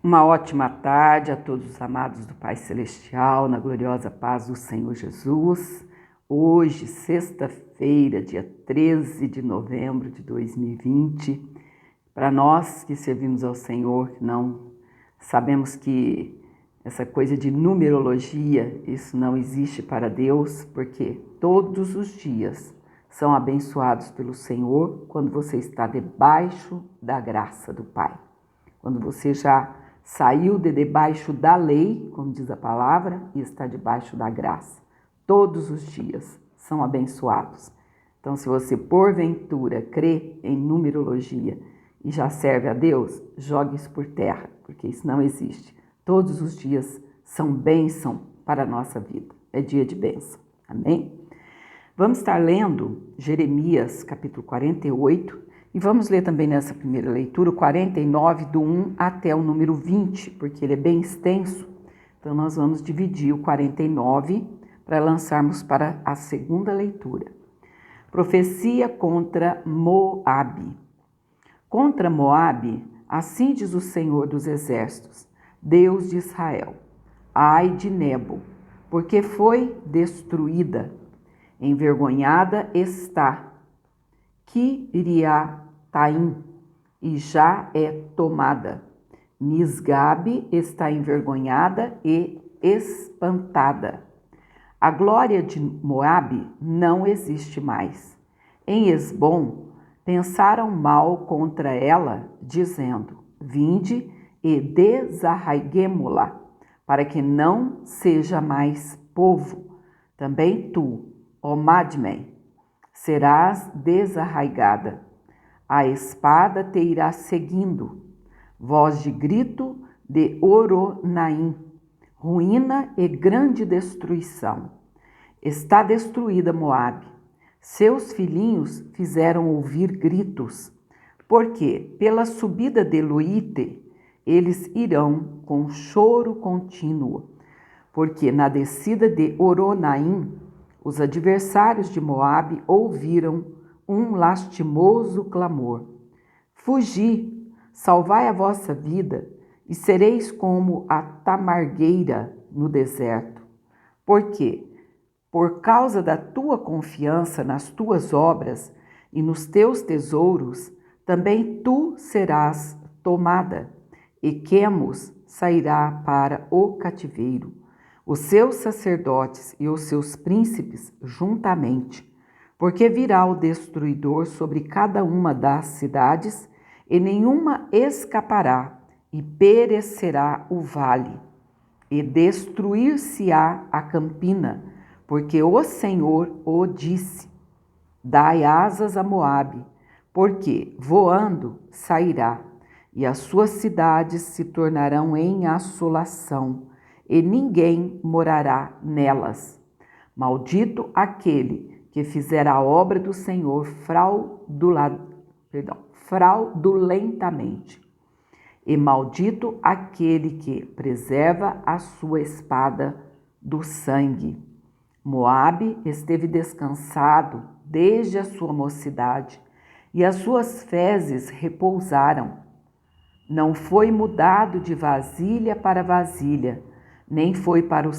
Uma ótima tarde a todos os amados do Pai Celestial, na gloriosa paz do Senhor Jesus. Hoje, sexta-feira, dia 13 de novembro de 2020, para nós que servimos ao Senhor, não sabemos que essa coisa de numerologia, isso não existe para Deus, porque todos os dias são abençoados pelo Senhor quando você está debaixo da graça do Pai. Quando você já saiu de debaixo da lei, como diz a palavra, e está debaixo da graça. Todos os dias são abençoados. Então, se você porventura crê em numerologia e já serve a Deus, jogue isso por terra, porque isso não existe. Todos os dias são bênção para a nossa vida. É dia de bênção. Amém? Vamos estar lendo Jeremias, capítulo 48, e vamos ler também nessa primeira leitura o 49, do 1 até o número 20, porque ele é bem extenso. Então, nós vamos dividir o 49 para lançarmos para a segunda leitura. Profecia contra Moabe. Contra Moabe, assim diz o Senhor dos Exércitos, Deus de Israel: ai de Nebo, porque foi destruída. Envergonhada está Quiriataim, e já é tomada. Misgabe está envergonhada e espantada. A glória de Moabe não existe mais. Em Esbom, pensaram mal contra ela, dizendo: vinde e desarraiguemo-la, para que não seja mais povo. Também tu, ó Madmen, serás desarraigada. A espada te irá seguindo. Voz de grito de Oronaim, ruína e grande destruição. Está destruída Moabe. Seus filhinhos fizeram ouvir gritos, porque pela subida de Luíte eles irão com choro contínuo, porque na descida de Oronaim os adversários de Moabe ouviram um lastimoso clamor. Fugi, salvai a vossa vida, e sereis como a tamargueira no deserto. Porque, por causa da tua confiança nas tuas obras e nos teus tesouros, também tu serás tomada, e Quemos sairá para o cativeiro, os seus sacerdotes e os seus príncipes juntamente, porque virá o destruidor sobre cada uma das cidades, e nenhuma escapará, e perecerá o vale, e destruir-se-á a campina, porque o Senhor o disse: dai asas a Moabe, porque voando sairá, e as suas cidades se tornarão em assolação, e ninguém morará nelas. Maldito aquele que fizer a obra do Senhor fraudulentamente, e maldito aquele que preserva a sua espada do sangue. Moabe esteve descansado desde a sua mocidade, e as suas fezes repousaram. Não foi mudado de vasilha para vasilha, nem foi para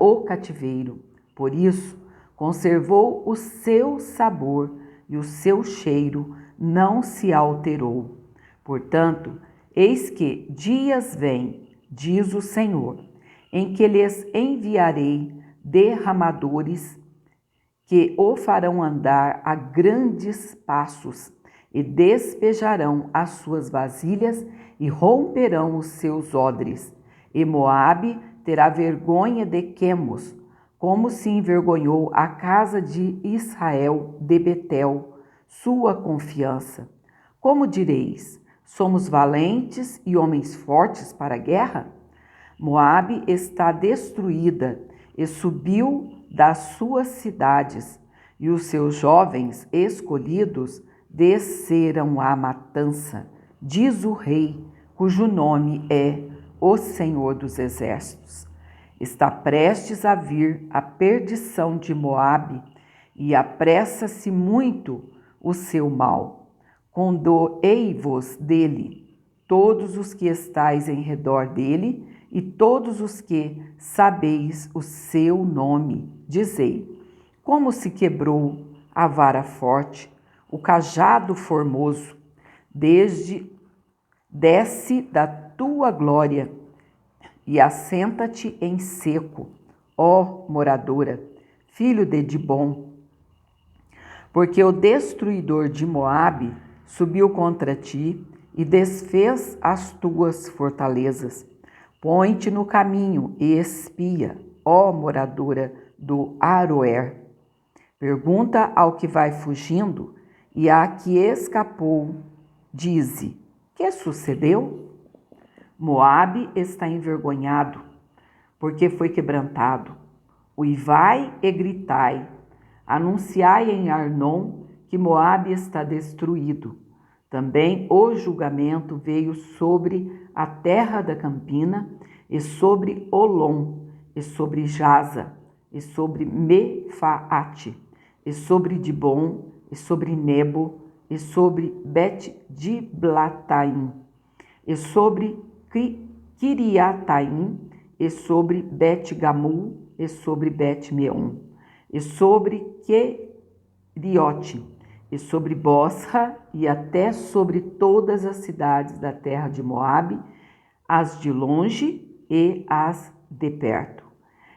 o cativeiro. Por isso, conservou o seu sabor, e o seu cheiro não se alterou. Portanto, eis que dias vêm, diz o Senhor, em que lhes enviarei derramadores que o farão andar a grandes passos, e despejarão as suas vasilhas e romperão os seus odres. E Moabe terá vergonha de Quemos, como se envergonhou a casa de Israel de Betel, sua confiança. Como direis: somos valentes e homens fortes para a guerra? Moabe está destruída e subiu das suas cidades, e os seus jovens escolhidos desceram à matança, diz o rei, cujo nome é o Senhor dos Exércitos. Está prestes a vir a perdição de Moabe, e apressa-se muito o seu mal. Condoei-vos dele, todos os que estáis em redor dele, e todos os que sabeis o seu nome, dizei: como se quebrou a vara forte, o cajado formoso, desce da tua glória e assenta-te em seco, ó moradora, filho de Dibom. Porque o destruidor de Moabe subiu contra ti e desfez as tuas fortalezas. Põe-te no caminho e espia, ó moradora do Aroer. Pergunta ao que vai fugindo e à que escapou, dize: que sucedeu? Moabe está envergonhado, porque foi quebrantado. Uivai e gritai, anunciai em Arnon que Moabe está destruído. Também o julgamento veio sobre a terra da Campina, e sobre Olom, e sobre Jaza, e sobre Mefaate, e sobre Dibom, e sobre Nebo, e sobre Bet-Diblataim, e sobre Kiriataim, e sobre Bet-Gamul, e sobre Bet-Meon, e sobre Queriote, e sobre Bosra, e até sobre todas as cidades da terra de Moabe, as de longe e as de perto.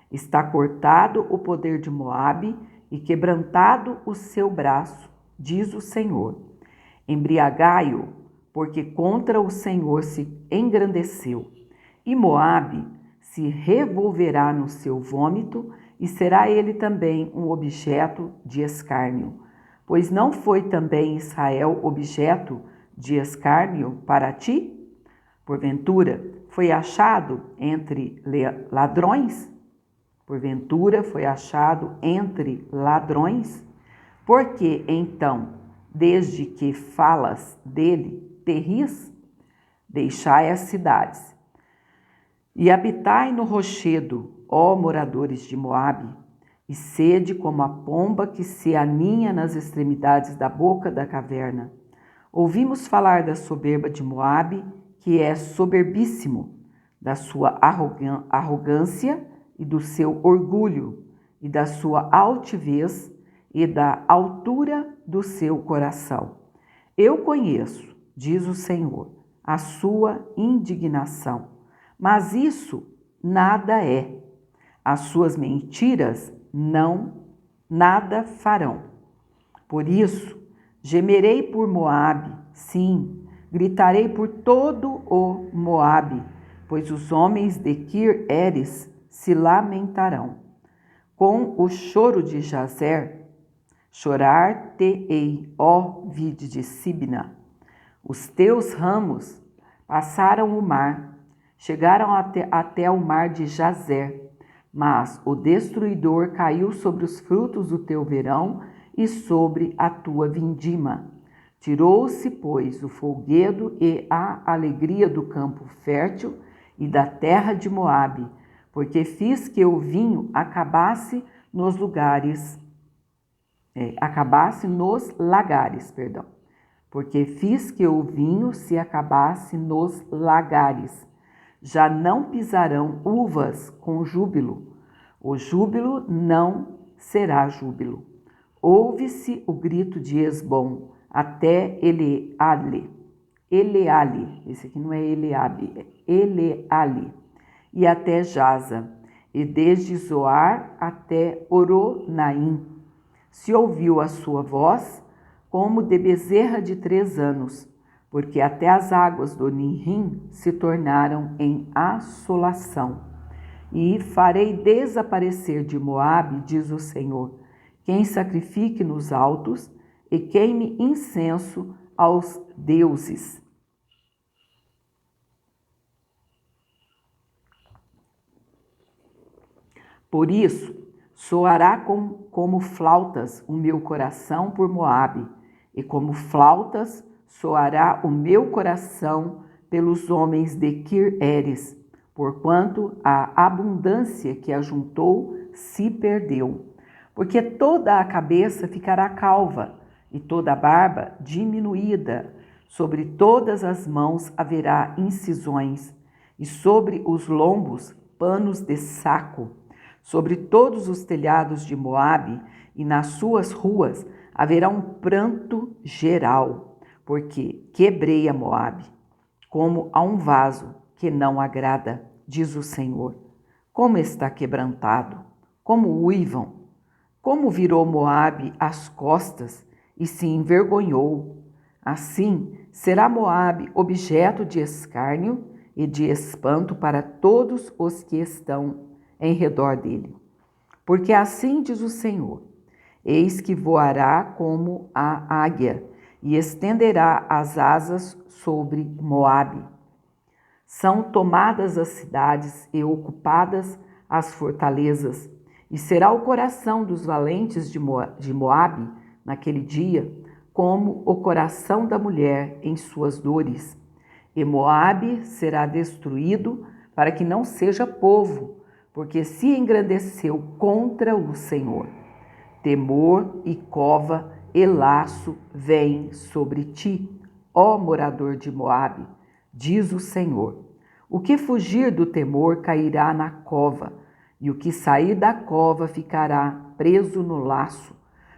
Está cortado o poder de Moabe e quebrantado o seu braço, diz o Senhor. Embriagai-o, porque contra o Senhor se engrandeceu. E Moabe se revolverá no seu vômito, e será ele também um objeto de escárnio. Pois não foi também Israel objeto de escárnio para ti? Porventura, foi achado entre ladrões? Porventura, foi achado entre ladrões? Porque então, desde que falas dele, te ris? Deixai as cidades e habitai no rochedo, ó moradores de Moabe, e sede como a pomba que se aninha nas extremidades da boca da caverna. Ouvimos falar da soberba de Moabe, que é soberbíssimo, da sua arrogância e do seu orgulho, e da sua altivez e da altura do seu coração. Eu conheço, diz o Senhor, a sua indignação, mas isso nada é. As suas mentiras nada farão. Por isso, gemerei por Moabe, sim, gritarei por todo o Moabe, pois os homens de Kir-Eres se lamentarão. Com o choro de Jazer, chorar-te-ei, ó vide de Sibna. Os teus ramos passaram o mar, chegaram até o mar de Jazer, mas o destruidor caiu sobre os frutos do teu verão e sobre a tua vindima. Tirou-se, pois, o folguedo e a alegria do campo fértil e da terra de Moabe, porque fiz que o vinho acabasse nos lagares, porque fiz que o vinho se acabasse nos lagares. Já não pisarão uvas com júbilo, o júbilo não será júbilo. Ouve-se o grito de Esbom até Eleale, esse aqui não é Eleabe, é Eleale, e até Jaza, e desde Zoar até Oronaim. Se ouviu a sua voz como de bezerra de 3 anos, porque até as águas do Ninrim se tornaram em assolação. E farei desaparecer de Moabe, diz o Senhor, quem sacrifique nos altos e queime incenso aos deuses. Por isso, soará como flautas o meu coração por Moabe, e como flautas soará o meu coração pelos homens de Kir-Eres, porquanto a abundância que ajuntou se perdeu. Porque toda a cabeça ficará calva, e toda a barba diminuída, Sobre todas as mãos haverá incisões, e sobre os lombos panos de saco. Sobre todos os telhados de Moabe e nas suas ruas haverá um pranto geral, porque quebrei a Moabe, como a um vaso que não agrada, diz o Senhor. Como está quebrantado, como uivam, como virou Moabe as costas e se envergonhou. Assim será Moabe objeto de escárnio e de espanto para todos os que estão em redor dele. Porque assim diz o Senhor: eis que voará como a águia e estenderá as asas sobre Moabe. São tomadas as cidades e ocupadas as fortalezas, e será o coração dos valentes de Moabe naquele dia como o coração da mulher em suas dores. E Moabe será destruído para que não seja povo, porque se engrandeceu contra o Senhor. Temor e cova e laço vêm sobre ti, ó morador de Moabe, diz o Senhor. O que fugir do temor cairá na cova, e o que sair da cova ficará preso no laço,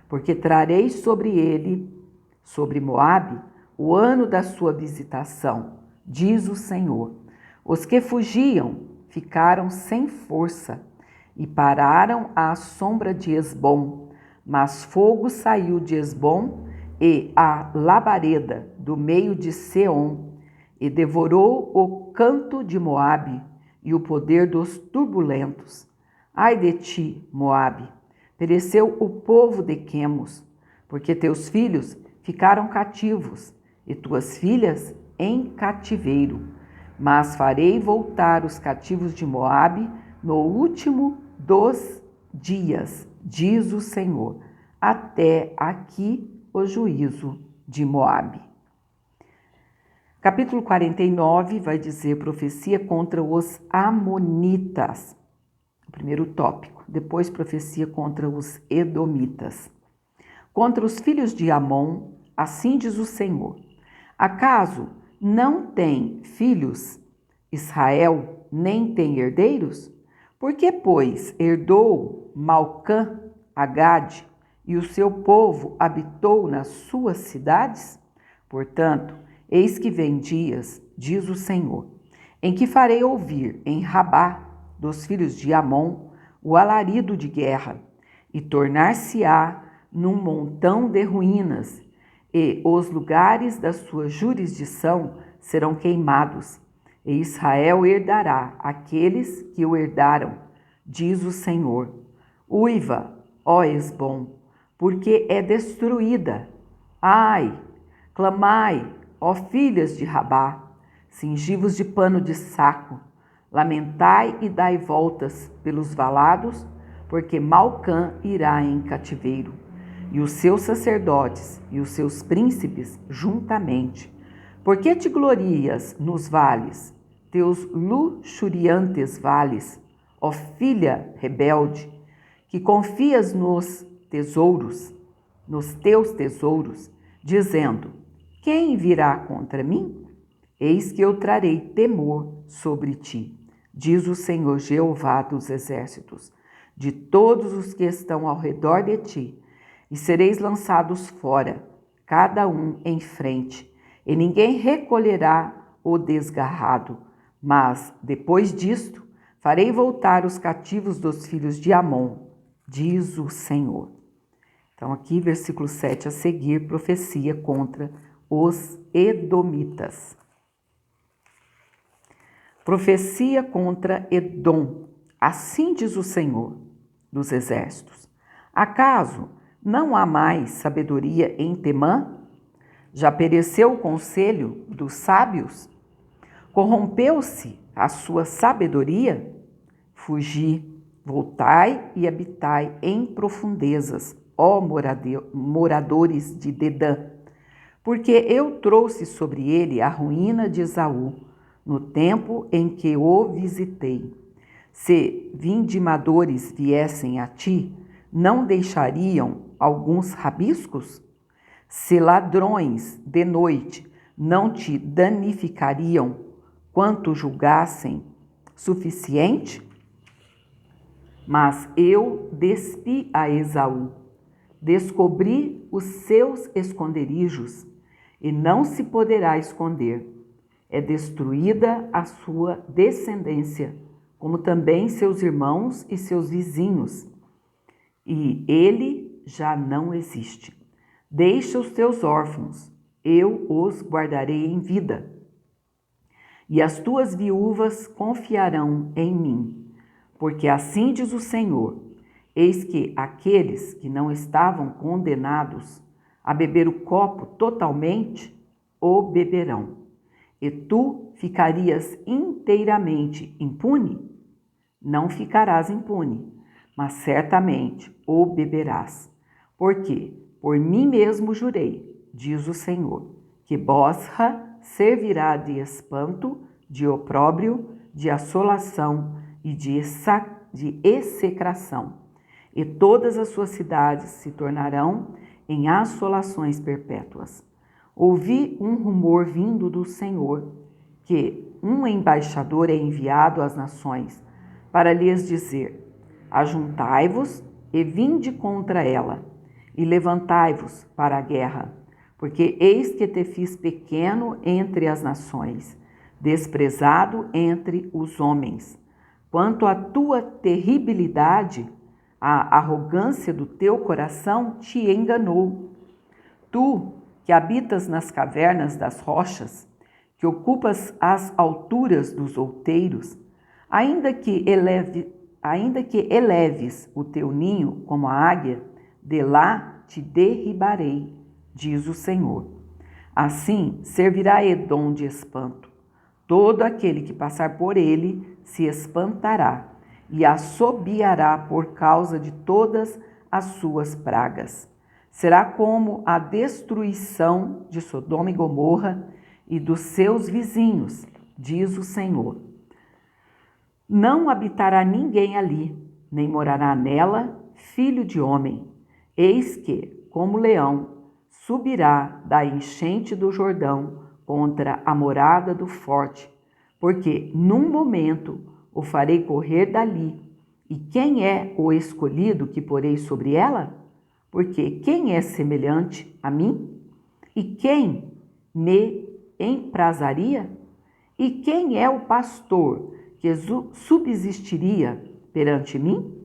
porque trarei sobre ele, sobre Moabe, o ano da sua visitação, diz o Senhor. Os que fugiam ficaram sem força e pararam à sombra de Esbom, mas fogo saiu de Esbom e a labareda do meio de Seom, e devorou o canto de Moabe e o poder dos turbulentos. Ai de ti, Moabe, pereceu o povo de Quemos, porque teus filhos ficaram cativos e tuas filhas em cativeiro. Mas farei voltar os cativos de Moabe no último dos dias, diz o Senhor. Até aqui o juízo de Moabe. Capítulo 49 vai dizer profecia contra os amonitas, o primeiro tópico. Depois profecia contra os edomitas. Contra os filhos de Amon, assim diz o Senhor: acaso não tem filhos Israel, nem tem herdeiros? Por que, pois, herdou Malcã a Gade, e o seu povo habitou nas suas cidades? Portanto, eis que vem dias, diz o Senhor, em que farei ouvir em Rabá dos filhos de Amon o alarido de guerra, e tornar-se-á num montão de ruínas, e os lugares da sua jurisdição serão queimados, e Israel herdará aqueles que o herdaram, diz o Senhor. Uiva, ó Esbom, porque é destruída. Ai, clamai, ó filhas de Rabá, cingivos de pano de saco, lamentai e dai voltas pelos valados, porque Malcã irá em cativeiro, e os seus sacerdotes e os seus príncipes juntamente. Por que te glorias nos vales, teus luxuriantes vales, ó filha rebelde, que confias nos teus tesouros, dizendo: quem virá contra mim? Eis que eu trarei temor sobre ti, diz o Senhor Jeová dos exércitos, de todos os que estão ao redor de ti, e sereis lançados fora, cada um em frente, e ninguém recolherá o desgarrado. Mas, depois disto, farei voltar os cativos dos filhos de Amon, diz o Senhor. Então aqui, versículo 7 a seguir, profecia contra os edomitas. Profecia contra Edom. Assim diz o Senhor dos exércitos: acaso não há mais sabedoria em Temã? Já pereceu o conselho dos sábios? Corrompeu-se a sua sabedoria? Fugi, voltai e habitai em profundezas, ó moradores de Dedã, porque eu trouxe sobre ele a ruína de Esaú, no tempo em que o visitei. Se vindimadores viessem a ti, não deixariam alguns rabiscos? Se ladrões de noite não te danificariam quanto julgassem suficiente? Mas eu despi a Esaú, descobri os seus esconderijos, e não se poderá esconder. É destruída a sua descendência, como também seus irmãos e seus vizinhos, e ele já não existe. Deixa os teus órfãos, eu os guardarei em vida, e as tuas viúvas confiarão em mim, porque assim diz o Senhor: eis que aqueles que não estavam condenados a beber o copo totalmente, o beberão. E tu ficarias inteiramente impune? Não ficarás impune, mas certamente o beberás. Porque por mim mesmo jurei, diz o Senhor, que Bosra servirá de espanto, de opróbrio, de assolação e de execração. E todas as suas cidades se tornarão em assolações perpétuas. Ouvi um rumor vindo do Senhor, que um embaixador é enviado às nações, para lhes dizer: ajuntai-vos e vinde contra ela, e levantai-vos para a guerra, porque eis que te fiz pequeno entre as nações, desprezado entre os homens. Quanto à tua terribilidade, a arrogância do teu coração te enganou. Tu, que habitas nas cavernas das rochas, que ocupas as alturas dos outeiros, ainda que eleves o teu ninho como a águia, de lá te derribarei, diz o Senhor. Assim servirá Edom de espanto. Todo aquele que passar por ele se espantará e assobiará por causa de todas as suas pragas. Será como a destruição de Sodoma e Gomorra e dos seus vizinhos, diz o Senhor. Não habitará ninguém ali, nem morará nela filho de homem. Eis que, como leão, subirá da enchente do Jordão contra a morada do forte, porque num momento o farei correr dali. E quem é o escolhido que porei sobre ela? Porque quem é semelhante a mim? E quem me emprazaria? E quem é o pastor que subsistiria perante mim?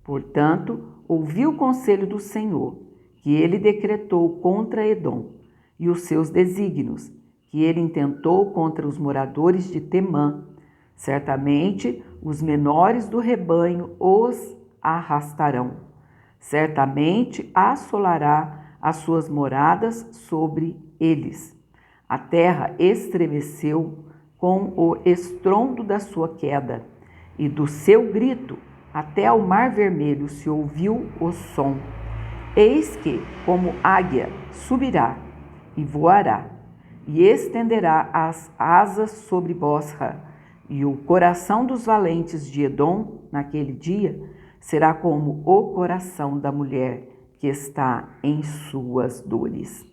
Portanto, ouvi o conselho do Senhor, que ele decretou contra Edom, e os seus desígnios, que ele intentou contra os moradores de Temã. Certamente, os menores do rebanho os arrastarão. Certamente assolará as suas moradas sobre eles. A terra estremeceu com o estrondo da sua queda, e do seu grito até ao mar vermelho se ouviu o som. Eis que, como águia, subirá e voará, e estenderá as asas sobre Bosra, e o coração dos valentes de Edom, naquele dia, será como o coração da mulher que está em suas dores.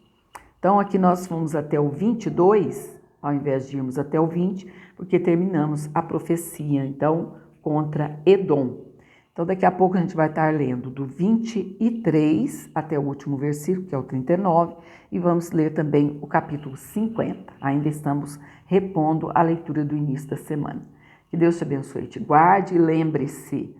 Então, aqui nós fomos até o 22, ao invés de irmos até o 20, porque terminamos a profecia, então, contra Edom. Então, daqui a pouco a gente vai estar lendo do 23 até o último versículo, que é o 39, e vamos ler também o capítulo 50. Ainda estamos repondo a leitura do início da semana. Que Deus te abençoe e te guarde, e lembre-se,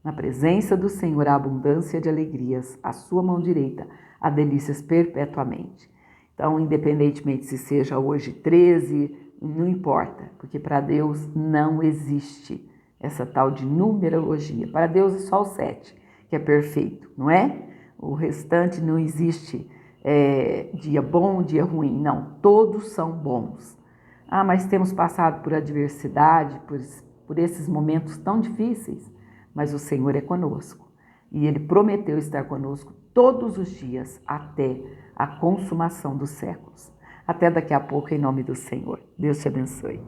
na presença do Senhor há abundância de alegrias, a sua mão direita há delícias perpetuamente. Então, independentemente se seja hoje 13, não importa, porque para Deus não existe essa tal de numerologia. Para Deus é só o 7, que é perfeito, não é? O restante não existe dia bom, dia ruim, não, todos são bons. Ah, mas temos passado por adversidade, por esses momentos tão difíceis, mas o Senhor é conosco e Ele prometeu estar conosco todos os dias até a consumação dos séculos. Até daqui a pouco, em nome do Senhor. Deus te abençoe.